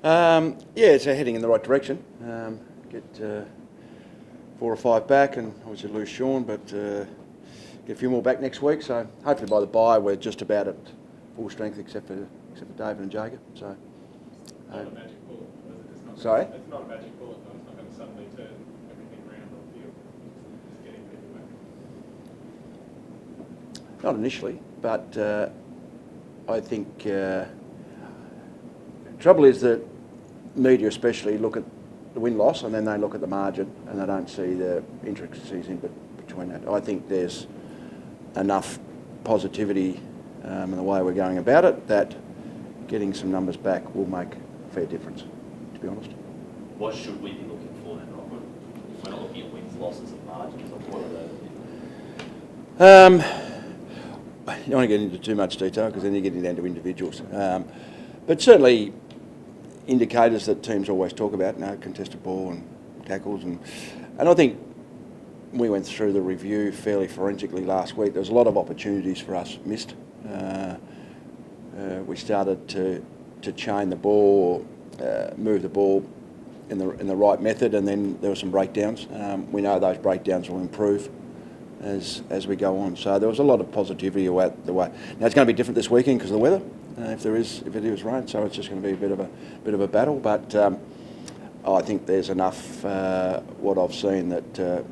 Yeah, it's heading in the right direction. Get 4 or 5 back, and obviously lose Sean, but get a few more back next week. So hopefully by the bye we're just about at full strength, except for David and Jacob. So. It's not a magic bullet. It's not Sorry? It's not a magic bullet. Though. It's not going to suddenly turn everything around on the field. Just getting people back. Not initially, but I think trouble is that media especially look at the win-loss and then they look at the margin and they don't see the intricacies in between that. I think there's enough positivity in the way we're going about it that getting some numbers back will make a fair difference, to be honest. What should we be looking for then, Robert? We're not looking at wins, losses and margins. What are those? You don't want to get into too much detail because then you're getting down to individuals. But certainly indicators that teams always talk about, contested ball and tackles. And I think we went through the review fairly forensically last week. There was a lot of opportunities for us missed. We started to chain the ball, move the ball in the right method, and then there were some breakdowns. We know those breakdowns will improve as we go on. So there was a lot of positivity about the way. Now it's going to be different this weekend because of the weather. If it is rain, so it's just going to be a bit of a battle. But I think there's enough what I've seen that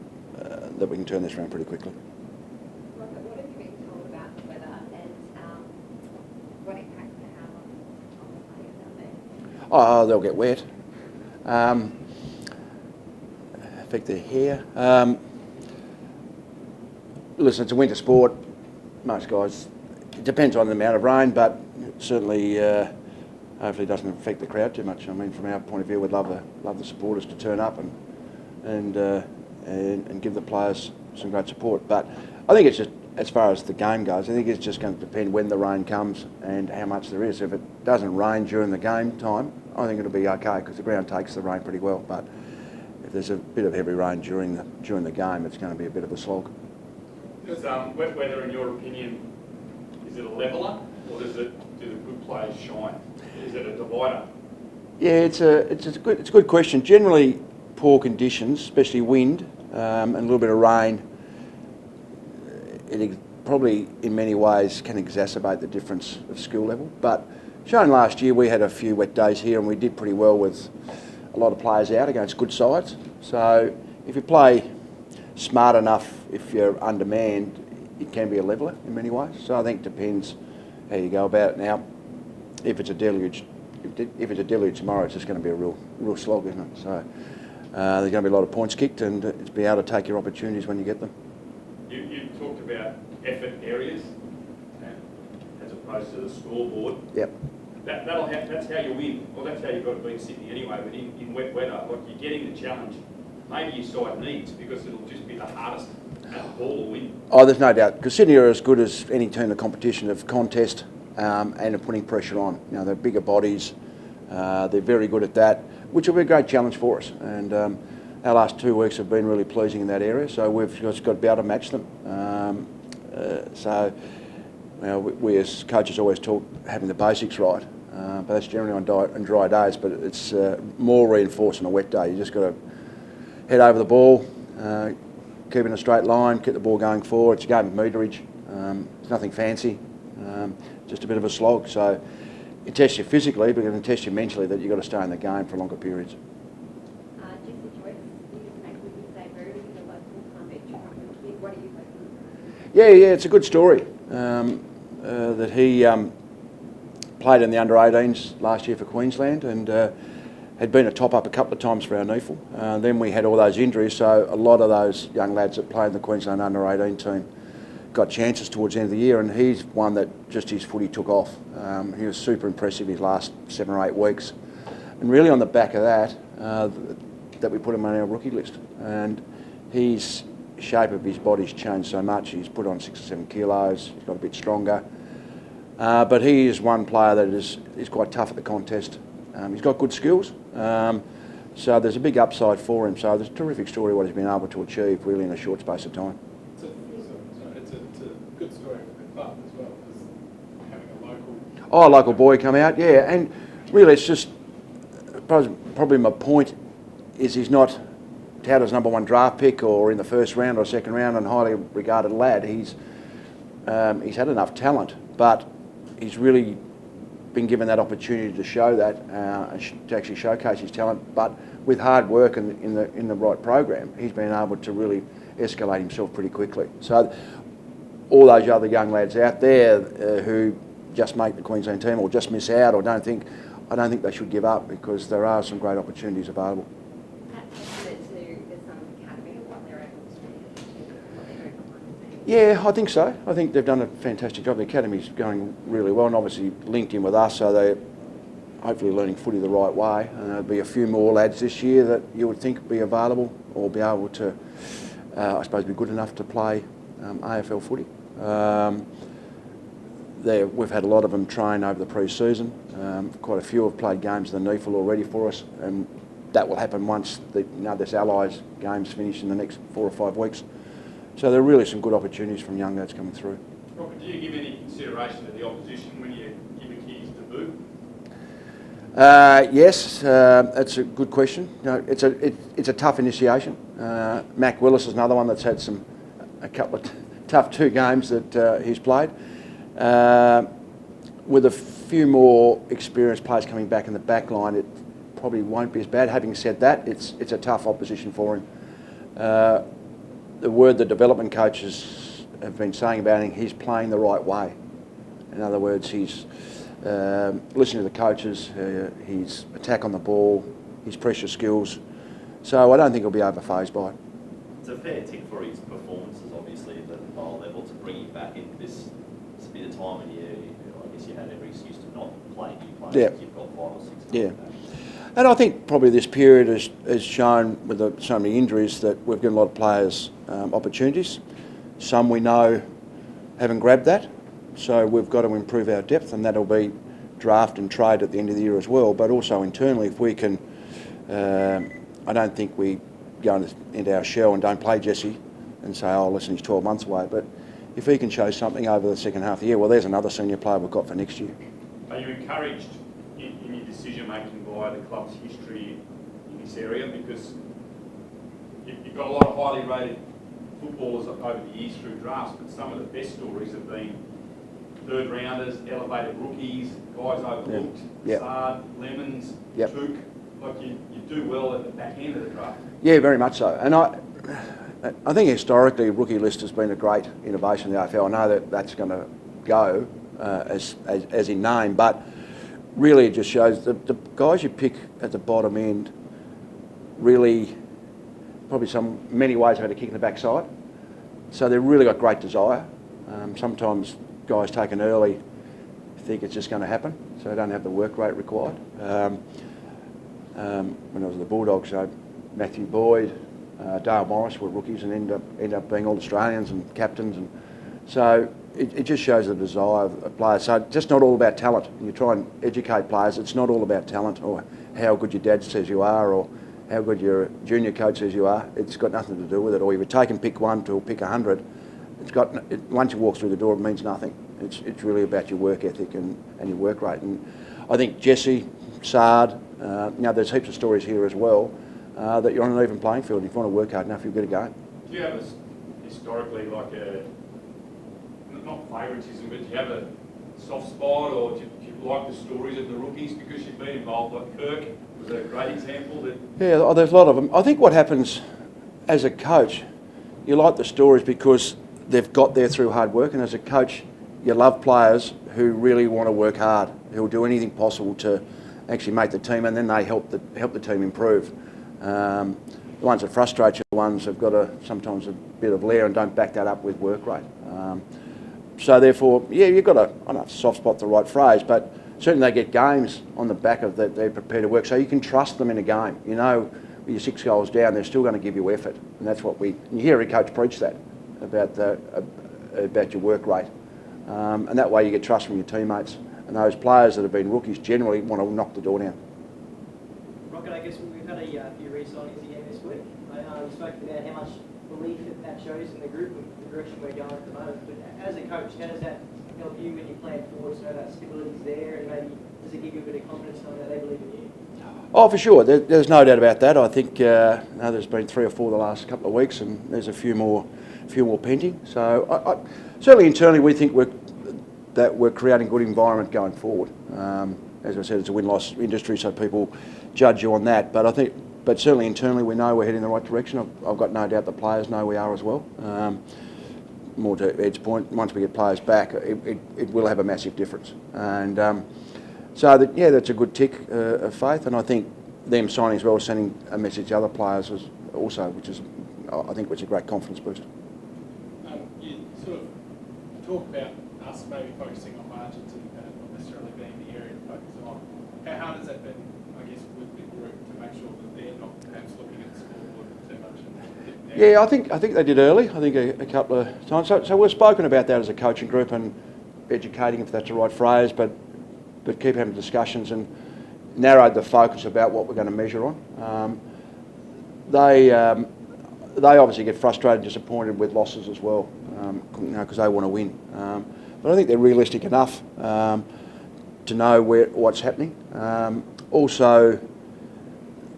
we can turn this around pretty quickly. Robert, what have you been told about the weather and what impact it have on the players out there? Oh, they'll get wet. Affect their hair. Listen, it's a winter sport. Most guys, it depends on the amount of rain, but certainly hopefully it doesn't affect the crowd too much. I mean, from our point of view, we'd love the supporters to turn up and give the players some great support. But I think it's just, as far as the game goes, I think it's just going to depend when the rain comes and how much there is. If it doesn't rain during the game time, I think it'll be okay because the ground takes the rain pretty well. But if there's a bit of heavy rain during the game, it's going to be a bit of a slog. Does wet weather, in your opinion, is it a leveller or do the good players shine? Is it a divider? Yeah, it's a good question. Generally, poor conditions, especially wind and a little bit of rain, it probably in many ways can exacerbate the difference of skill level. But shown last year, we had a few wet days here and we did pretty well with a lot of players out against good sides. So if you play smart enough, if you're undermanned, it can be a leveller in many ways. So I think it depends how you go about it. Now, if it's a deluge tomorrow, it's just going to be a real slog, isn't it? So there's going to be a lot of points kicked, and it's be able to take your opportunities when you get them. You talked about effort areas as opposed to the scoreboard. Yep. That's how you win. Well, that's how you've got to beat Sydney anyway. But in wet weather, like you're getting the challenge. Maybe your side needs because it'll just be the hardest at the ball to win. Oh, there's no doubt. Because Sydney are as good as any team in the competition of contest and of putting pressure on. You know, they're bigger bodies. They're very good at that, which will be a great challenge for us. And our last 2 weeks have been really pleasing in that area. So we've just got to be able to match them. So you know, we as coaches always talk having the basics right. But that's generally on dry days. But it's more reinforced on a wet day. You just got to head over the ball, keep in a straight line, keep the ball going forward. It's a game of meterage. It's nothing fancy, just a bit of a slog. So it tests you physically, but it can test you mentally that you've got to stay in the game for longer periods. Jesse Joyce, you make with his debut in the local convention. What are you hoping? Yeah, it's a good story that he played in the under-18s last year for Queensland and had been a top-up a couple of times for our NEFL. Then we had all those injuries, so a lot of those young lads that played in the Queensland under-18 team got chances towards the end of the year, and he's one that just his footy took off. He was super impressive his last 7 or 8 weeks. And really on the back of that, that we put him on our rookie list. And his shape of his body's changed so much. He's put on 6 or 7 kilos, he's got a bit stronger. But he is one player that is quite tough at the contest. He's got good skills, so there's a big upside for him. So there's a terrific story what he's been able to achieve really in a short space of time. It's a good story for the club as well, because having a local... Oh, a local boy come out, yeah. And really it's just probably my point is he's not touted as #1 draft pick or in the first round or second round and highly regarded lad. He's had enough talent, but he's really been given that opportunity to show that, to actually showcase his talent. But with hard work and in the right program, he's been able to really escalate himself pretty quickly. So all those other young lads out there who just make the Queensland team or just miss out or I don't think they should give up, because there are some great opportunities available. Yeah, I think so. I think they've done a fantastic job. The academy's going really well and obviously linked in with us, so they're hopefully learning footy the right way. And there'll be a few more lads this year that you would think would be available or be able to, I suppose, be good enough to play AFL footy. We've had a lot of them train over the pre-season. Quite a few have played games in the NEFL already for us, and that will happen once this Allies games finish in the next 4 or 5 weeks. So there are really some good opportunities from young lads coming through. Robert, do you give any consideration to the opposition when you give a kid his debut? Yes, that's a good question. It's a tough initiation. Mac Willis is another one that's had a couple of tough 2 games that he's played. With a few more experienced players coming back in the back line, it probably won't be as bad. Having said that, it's a tough opposition for him. The word the development coaches have been saying about him, he's playing the right way. In other words, he's listening to the coaches, his attack on the ball, his pressure skills. So I don't think he'll be overfazed by it. It's a fair tick for his performances, obviously, at the high level, to bring him back into this bit of time, and I guess you had every excuse to not play new players. Yeah. You've got 5 or 6. Yeah. And I think probably this period has shown, with so many injuries, that we've given a lot of players opportunities. Some we know haven't grabbed that, so we've got to improve our depth, and that'll be draft and trade at the end of the year as well. But also internally, if we can, I don't think we go into our shell and don't play Jesse and say, oh, listen, he's 12 months away. But if he can show something over the second half of the year, well, there's another senior player we've got for next year. Are you encouraged in your decision-making by the club's history in this area? Because you've got a lot of highly rated footballers over the years through drafts, but some of the best stories have been third rounders, elevated rookies, guys overlooked, Sard, Lemons, Took. Like you do well at the back end of the draft. Yeah, very much so. And I think historically rookie list has been a great innovation in the AFL. I know that's going to go as in name, but really it just shows the guys you pick at the bottom end really probably many ways have had a kick in the backside. So they've really got great desire. Sometimes guys taken early think it's just going to happen, so they don't have the work rate required. When I was at the Bulldogs, Matthew Boyd, Dale Morris were rookies and end up being all Australians and captains, and so it just shows the desire of players. So it's just not all about talent. You try and educate players. It's not all about talent or how good your dad says you are or how good your junior coach says you are. It's got nothing to do with it. Or if you take and pick 1 to pick 100, once you walk through the door, it means nothing. It's really about your work ethic and your work rate. And I think Jesse, Sard, there's heaps of stories here as well that you're on an even playing field. If you want to work hard enough, you'll get a game. Do you have historically like not favouritism, but do you have a soft spot, or do you like the stories of the rookies because you've been involved? Like Kirk was a great example. Yeah, there's a lot of them. I think what happens as a coach, you like the stories because they've got there through hard work, and as a coach, you love players who really want to work hard, who will do anything possible to actually make the team, and then they help the team improve. The ones that frustrate you, the ones that have got sometimes a bit of lair and don't back that up with work rate. So therefore, yeah, you've got I don't know if soft spot the right phrase, but certainly they get games on the back of that they're prepared to work, so you can trust them in a game. You know, with your 6 goals down, they're still going to give you effort, and that's what you hear every coach preach that about your work rate, and that way you get trust from your teammates. And those players that have been rookies generally want to knock the door down. Rocket, I guess we've had a few re-signings again this week. You spoke about how much belief that shows in the group and the direction we're going at the moment. But as a coach, how does that help you when you plan forward, so that stability's there, and maybe does it give you a bit of confidence knowing that they believe in you? Oh, for sure. There's no doubt about that. I think there's been 3 or 4 the last couple of weeks, and there's a few more pending. So certainly internally, we think we're creating a good environment going forward. As I said, it's a win-loss industry, so people judge you on that. But certainly internally, we know we're heading in the right direction. I've got no doubt the players know we are as well. More to Ed's point, once we get players back, it will have a massive difference. And that's a good tick of faith. And I think them signing as well, sending a message to other players also, which is, I think, a great confidence boost. You sort of talk about us maybe focusing on margins and not necessarily being the area to focus on. How hard has that been, I guess, with the group to make sure that they're not perhaps looking at the scoreboard too much? Yeah, I think they did early. I think a couple of times. So we've spoken about that as a coaching group and educating, if that's the right phrase, but keep having discussions and narrowed the focus about what we're going to measure on. They obviously get frustrated and disappointed with losses as well, because they want to win. But I think they're realistic enough to know what's happening. Also,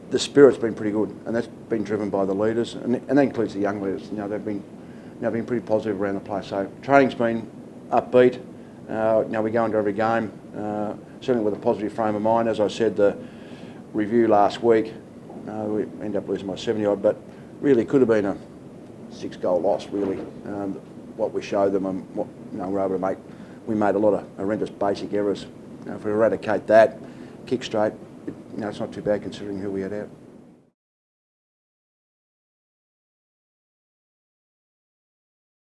the spirit's been pretty good, and that's been driven by the leaders, and that includes the young leaders. They've been pretty positive around the place. So training's been upbeat. We go into every game certainly with a positive frame of mind. As I said, the review last week, we ended up losing by 70-odd, but really could have been a 6-goal loss. Really, what we showed them and what we're able to make. We made a lot of horrendous basic errors. If we eradicate that, kick straight, it's not too bad considering who we had out.